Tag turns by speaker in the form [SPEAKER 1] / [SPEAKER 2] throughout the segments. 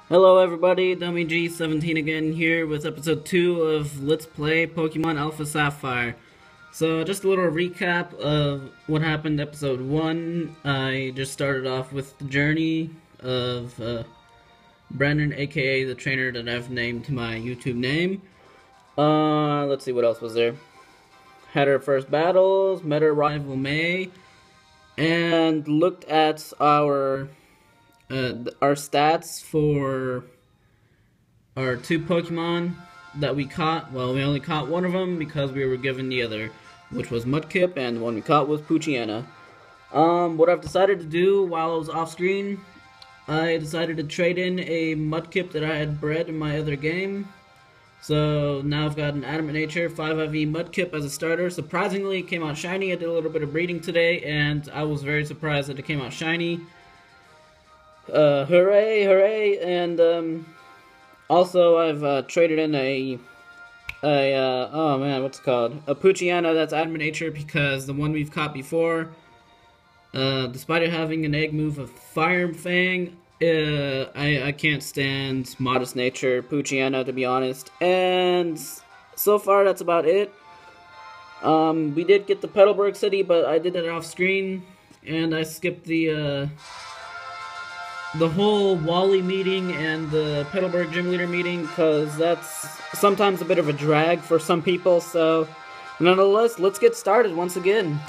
[SPEAKER 1] Hello everybody, Dummy G17 again here with episode 2 of Let's Play Pokemon Alpha Sapphire. So just a little recap of what happened in episode 1. I just started off with the journey of Brandon, aka the trainer that I've named my YouTube name. Let's see what else was there. Had our first battles, met our rival May, and looked at our stats for our two Pokemon that we caught. Well, we only caught one of them because we were given the other, which was Mudkip, and the one we caught was Poochyena. What I've decided to do while I was off screen, I decided to trade in a Mudkip that I had bred in my other game. So now I've got an Adamant Nature 5IV Mudkip as a starter. Surprisingly, it came out shiny. I did a little bit of breeding today, and I was very surprised that it came out shiny. Hooray, hooray, and, also I've, traded in oh man, what's it called? A Poochyena that's Adamant Nature because the one we've caught before, despite it having an egg move of Fire Fang, I can't stand Modest Nature Poochyena, to be honest, and so far that's about it. We did get the Petalburg City, but I did that off screen, and I skipped the whole Wally meeting and the Petalburg Gym Leader meeting, because that's sometimes a bit of a drag for some people, so nonetheless, let's get started once again.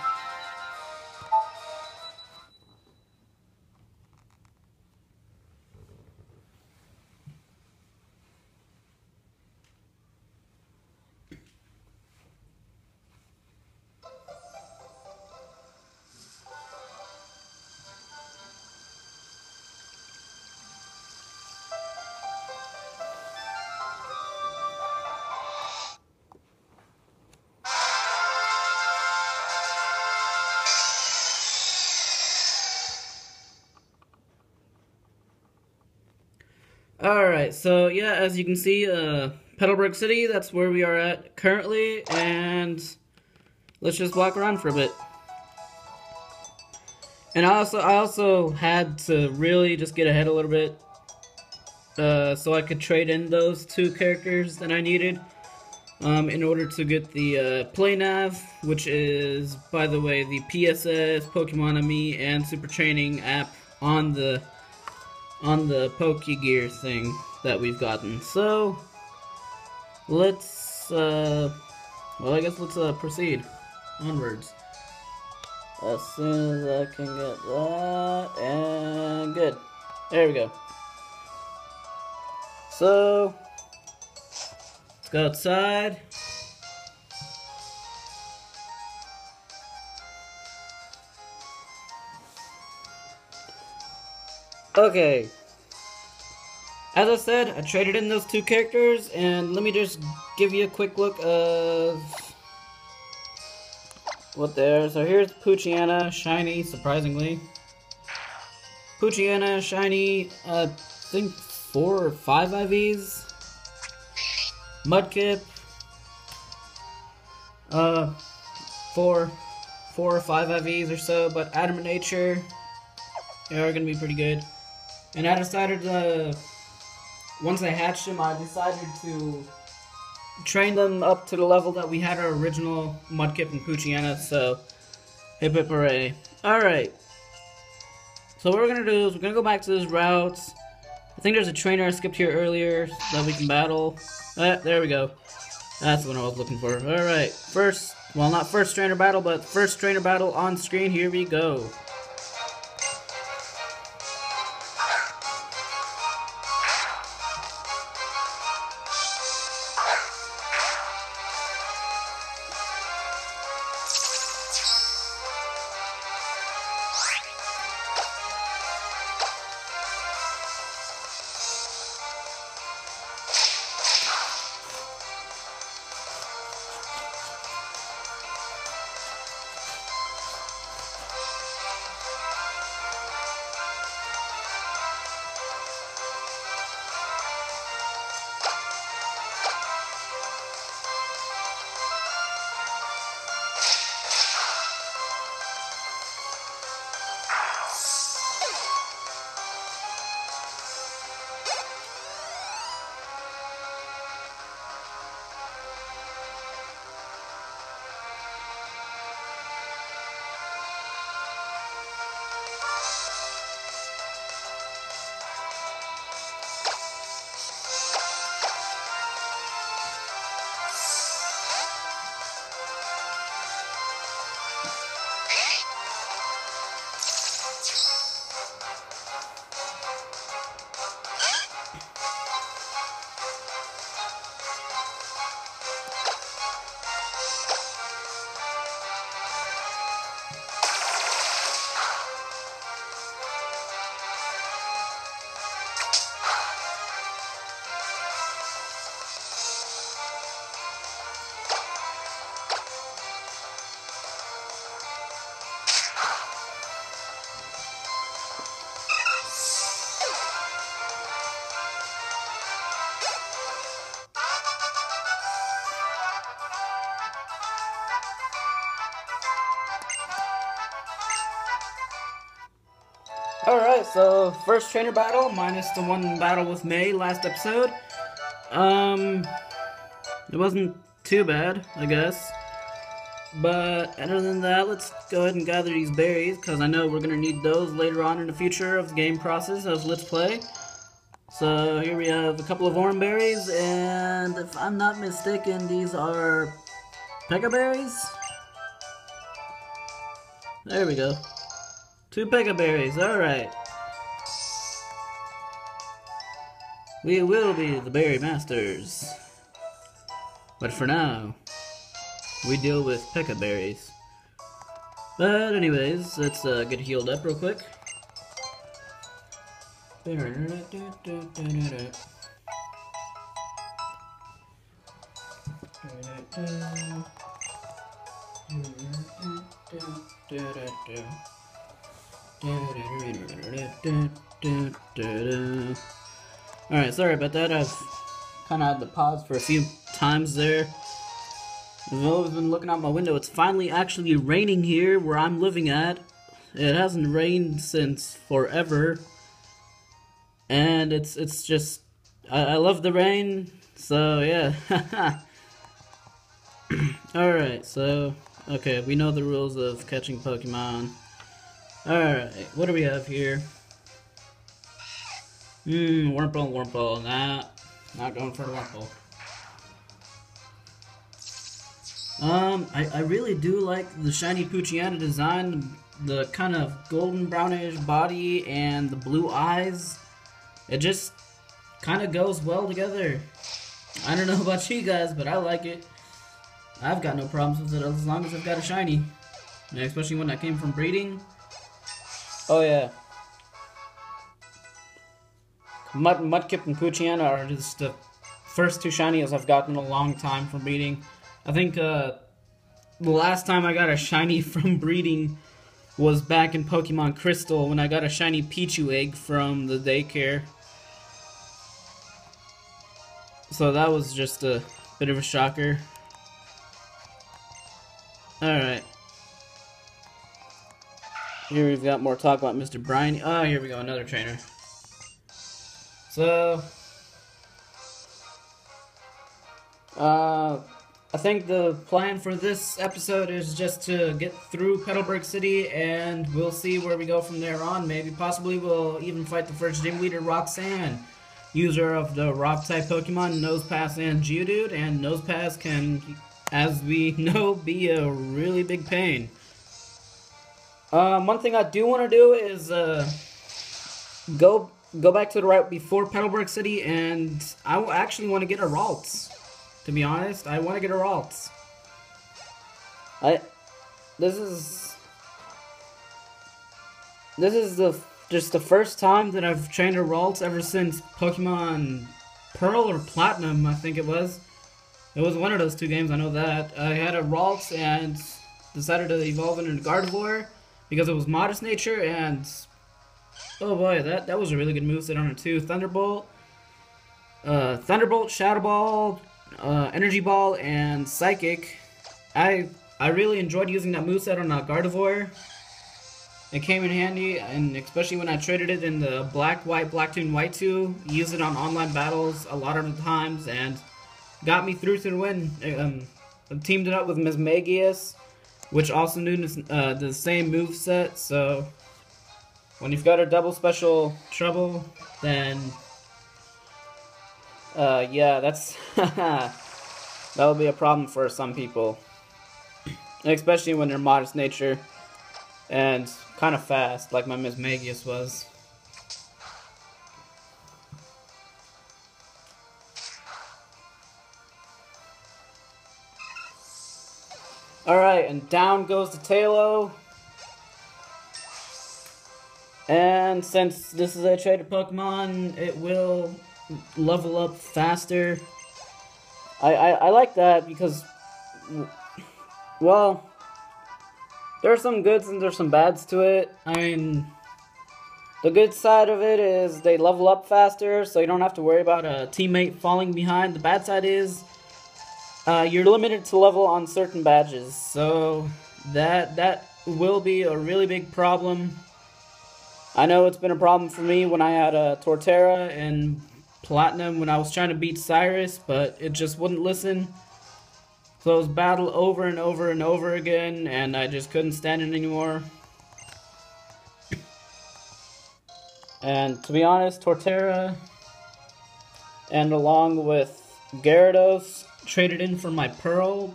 [SPEAKER 1] Alright, so yeah, as you can see, Petalburg City, that's where we are at currently, and let's just walk around for a bit. And I also had to really just get ahead a little bit, so I could trade in those two characters that I needed, in order to get the Play Nav, which is, by the way, the PSS, Pokemon-Ami, and Super Training app on the Pokegear thing that we've gotten. So let's well, I guess let's proceed onwards as soon as I can get that, and good, there we go. So let's go outside. Okay, as I said, I traded in those two characters, and let me just give you a quick look of what there. So here's Poochyena, shiny, surprisingly. Poochyena, shiny, I think 4 or 5 IVs. Mudkip, 4 or 5 IVs or so, but Adamant Nature, they are gonna be pretty good. And I decided once I hatched them, I decided to train them up to the level that we had our original Mudkip and Poochyena, so hip hip hooray. Alright, so what we're going to do is we're going to go back to this route. I think there's a trainer I skipped here earlier that we can battle. There we go. That's what I was looking for. Alright, well, not first trainer battle, but first trainer battle on screen. Here we go. Alright, so first trainer battle, minus the one battle with May last episode. It wasn't too bad, I guess. But other than that, let's go ahead and gather these berries, because I know we're going to need those later on in the future of the game process of Let's Play. So here we have a couple of orange berries, and if I'm not mistaken, these are pega berries? There we go. 2 pega berries, alright. We will be the berry masters. But for now, we deal with pega berries. But anyways, let's get healed up real quick. Alright, sorry about that. I've kind of had to pause for a few times there. I've always been looking out my window. It's finally actually raining here where I'm living at. It hasn't rained since forever. And it's just... I love the rain, so yeah. Alright, so... Okay, we know the rules of catching Pokemon. Alright, what do we have here? Wurmple. Nah, not going for the Wurmple. I really do like the shiny Poochyena design, the kind of golden brownish body and the blue eyes. It just kind of goes well together. I don't know about you guys, but I like it. I've got no problems with it as long as I've got a shiny. And especially when that came from breeding. Oh yeah. Mudkip and Poochyena are just the first 2 shinies I've gotten in a long time from breeding. I think the last time I got a shiny from breeding was back in Pokemon Crystal when I got a shiny Pichu egg from the daycare. So that was just a bit of a shocker. Alright. Here we've got more talk about Mr. Briny. Oh, here we go, another trainer. So, I think the plan for this episode is just to get through Petalburg City, and we'll see where we go from there on. Maybe, possibly, we'll even fight the first gym leader, Roxan, user of the Rock-type Pokemon, Nosepass and Geodude, and Nosepass can, as we know, be a really big pain. One thing I do want to do is, go back to the route before Petalburg City, and I actually want to get a Ralts. To be honest, I want to get a Ralts. This is just the first time that I've trained a Ralts ever since Pokemon Pearl or Platinum, I think it was. It was one of those 2 games, I know that. I had a Ralts and decided to evolve into Gardevoir because it was Modest Nature, and oh boy, that was a really good moveset on it too. Thunderbolt, Shadow Ball, Energy Ball, and Psychic. I really enjoyed using that moveset on Gardevoir. It came in handy, and especially when I traded it in the Black-White, Black-Toon, White-2, used it on online battles a lot of the times, and got me through to the win. I teamed it up with Mismagius, which also knew the same moveset, so when you've got a double special trouble, then yeah, that's that'll be a problem for some people, especially when they're Modest Nature and kind of fast, like my Mismagius was. Alright, and down goes the Tailo. And since this is a traded Pokemon, it will level up faster. I like that because, well, there's some goods and there's some bads to it. I mean, the good side of it is they level up faster, so you don't have to worry about a teammate falling behind. The bad side is you're limited to level on certain badges, so that will be a really big problem. I know it's been a problem for me when I had Torterra and Platinum when I was trying to beat Cyrus, but it just wouldn't listen. So it was battle over and over and over again, and I just couldn't stand it anymore. And to be honest, Torterra, and along with Gyarados, traded in for my Pearl.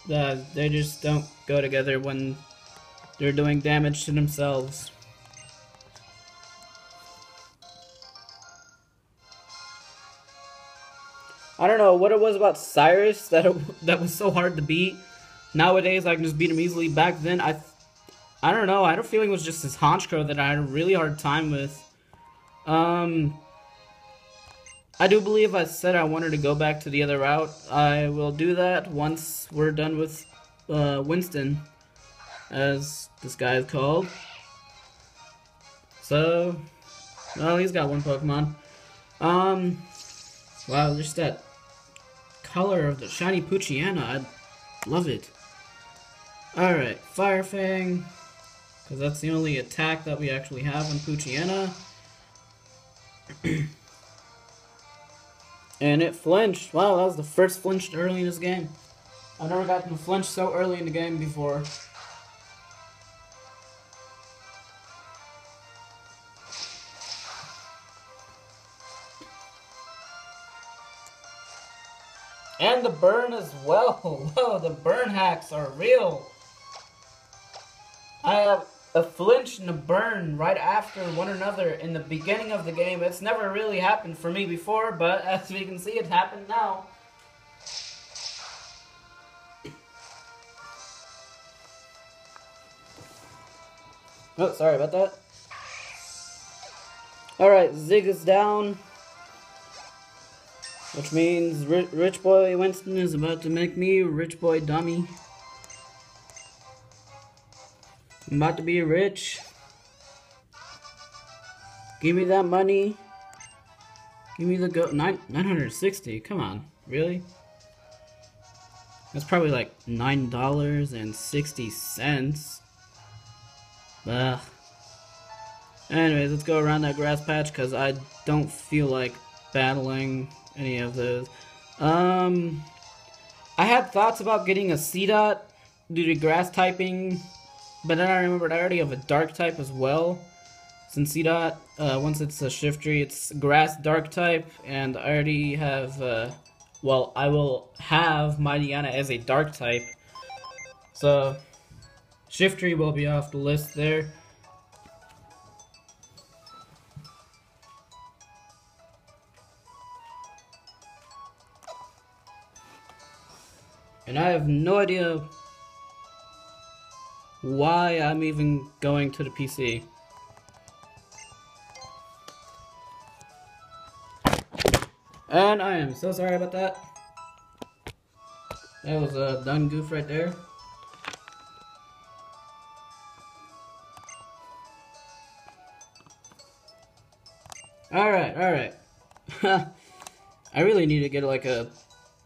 [SPEAKER 1] They just don't go together when they're doing damage to themselves. I don't know what it was about Cyrus that was so hard to beat. Nowadays I can just beat him easily. Back then I don't know. I had a feeling it was just his Honchkrow that I had a really hard time with. I do believe I said I wanted to go back to the other route. I will do that once we're done with Winston, as this guy is called. So, well, he's got one Pokemon. Wow, just that color of the shiny Poochyena, I love it. Alright, Fire Fang, because that's the only attack that we actually have on Poochyena. And it flinched. Wow, that was the first flinch early in this game. I've never gotten to flinch so early in the game before. And the burn as well. Whoa, the burn hacks are real. I have a flinch and a burn right after one another in the beginning of the game. It's never really happened for me before, but as we can see, it happened now. Oh, sorry about that. Alright, Zig is down. Which means Rich Boy Winston is about to make me Rich Boy Dummy. I'm about to be rich. Give me that money. Give me the 960. Come on, really? That's probably like $9.60. Ugh. Anyways, let's go around that grass patch because I don't feel like battling any of those. I had thoughts about getting a C-Dot due to grass typing, but then I remembered I already have a dark type as well. Since C-Dot, once it's a Shiftry, it's grass dark type, and I already have, well, I will have Mightyena as a dark type. So, Shiftry will be off the list there. And I have no idea why I'm even going to the PC. And I am so sorry about that. That was a done goof right there. Alright. I really need to get like a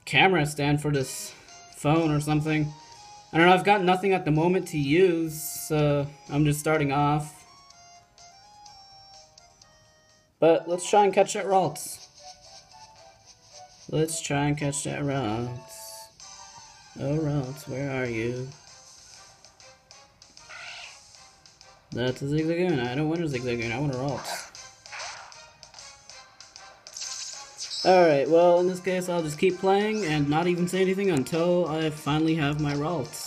[SPEAKER 1] camera stand for this phone or something. I don't know, I've got nothing at the moment to use, so I'm just starting off. But let's try and catch that Ralts. Let's try and catch that Ralts. Oh, Ralts, where are you? That's a Zigzagoon. I don't want a Zigzagoon, I want a Ralts. Alright, well, in this case, I'll just keep playing and not even say anything until I finally have my Ralts.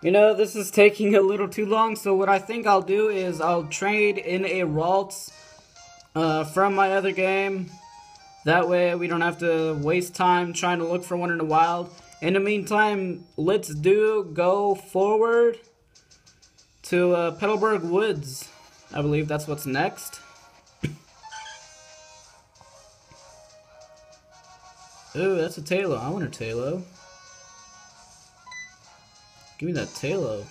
[SPEAKER 1] You know, this is taking a little too long, so what I think I'll do is I'll trade in a Ralts from my other game. That way we don't have to waste time trying to look for one in the wild. In the meantime, let's go forward to Petalburg Woods. I believe that's what's next. Ooh, that's a Talo. I want a Talo. Give me that Talo.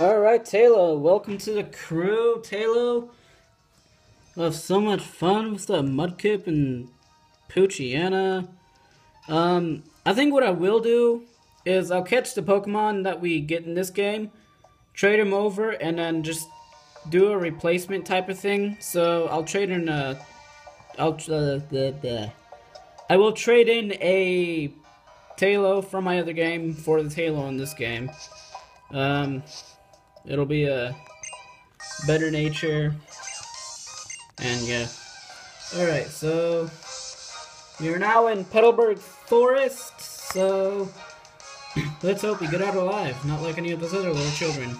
[SPEAKER 1] Alright, Talo, welcome to the crew, Talo. We'll have so much fun with the Mudkip and Poochyena. I think what I will do is I'll catch the Pokemon that we get in this game, trade them over, and then just do a replacement type of thing. So I'll trade in I will trade in a Talo from my other game for the Talo in this game. It'll be a better nature, and yeah. Alright, so we're now in Petalburg Forest, so let's hope we get out alive, not like any of those other little children.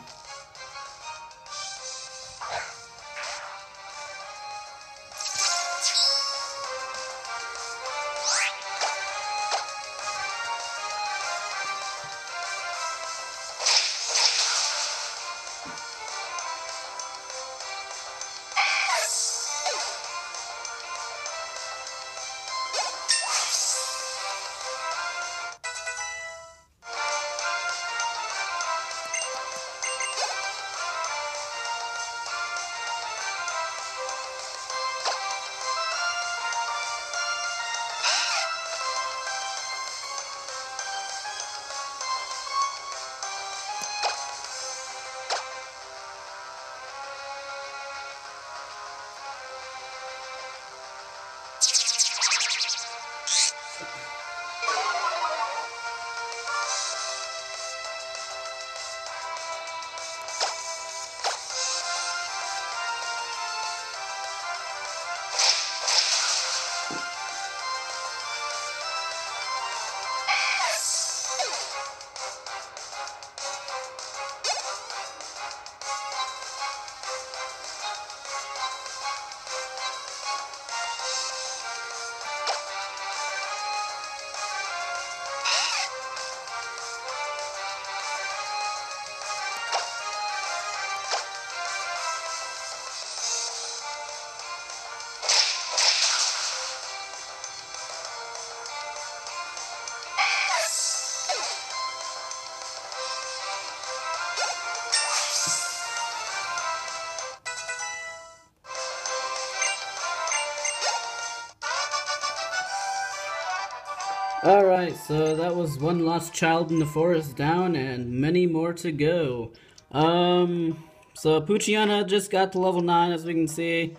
[SPEAKER 1] Alright, so that was one lost child in the forest down and many more to go. So Poochyena just got to level 9 as we can see.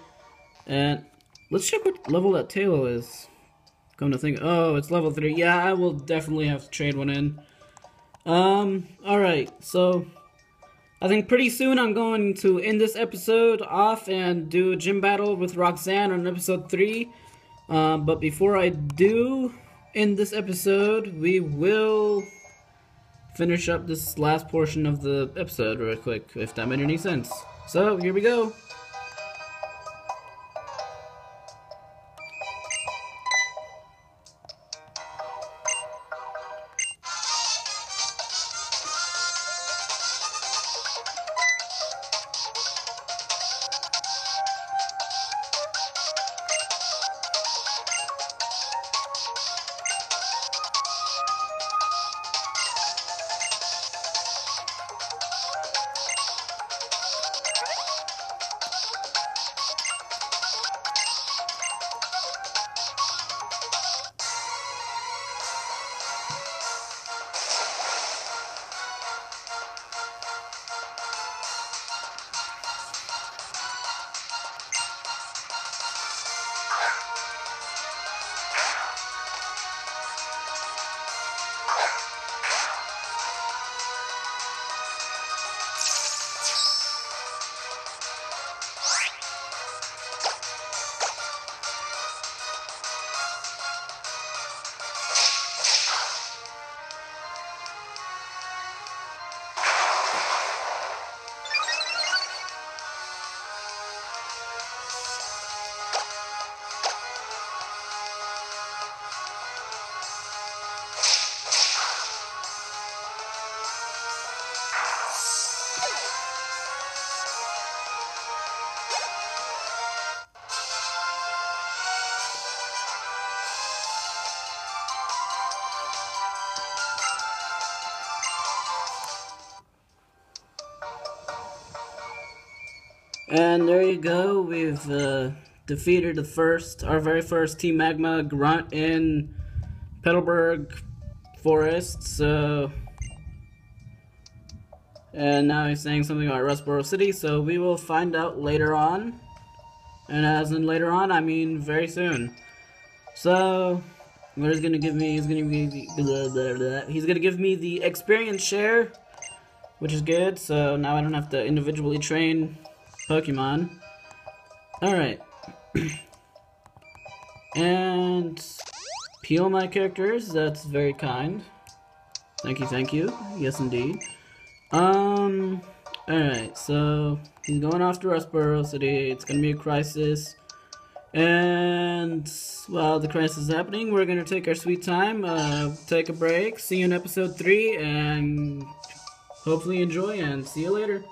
[SPEAKER 1] And let's check what level that Talo is. Come to think, oh, it's level 3. Yeah, I will definitely have to trade one in. Alright, so I think pretty soon I'm going to end this episode off and do a gym battle with Roxan on episode 3. But before I do end this episode, we will finish up this last portion of the episode real quick, if that made any sense. So, here we go. And there you go. We've defeated our very first Team Magma grunt in Petalburg Forest. So, and now he's saying something about Rustboro City. So we will find out later on. And as in later on, I mean very soon. So, what he's gonna give me? He's gonna give me the experience share, which is good. So now I don't have to individually train Pokemon. Alright. And peel my characters, that's very kind. Thank you, thank you. Yes, indeed. Alright, so he's going off to Rustboro City. It's gonna be a crisis. And while the crisis is happening, we're gonna take our sweet time, take a break, see you in episode 3, and hopefully enjoy, and see you later.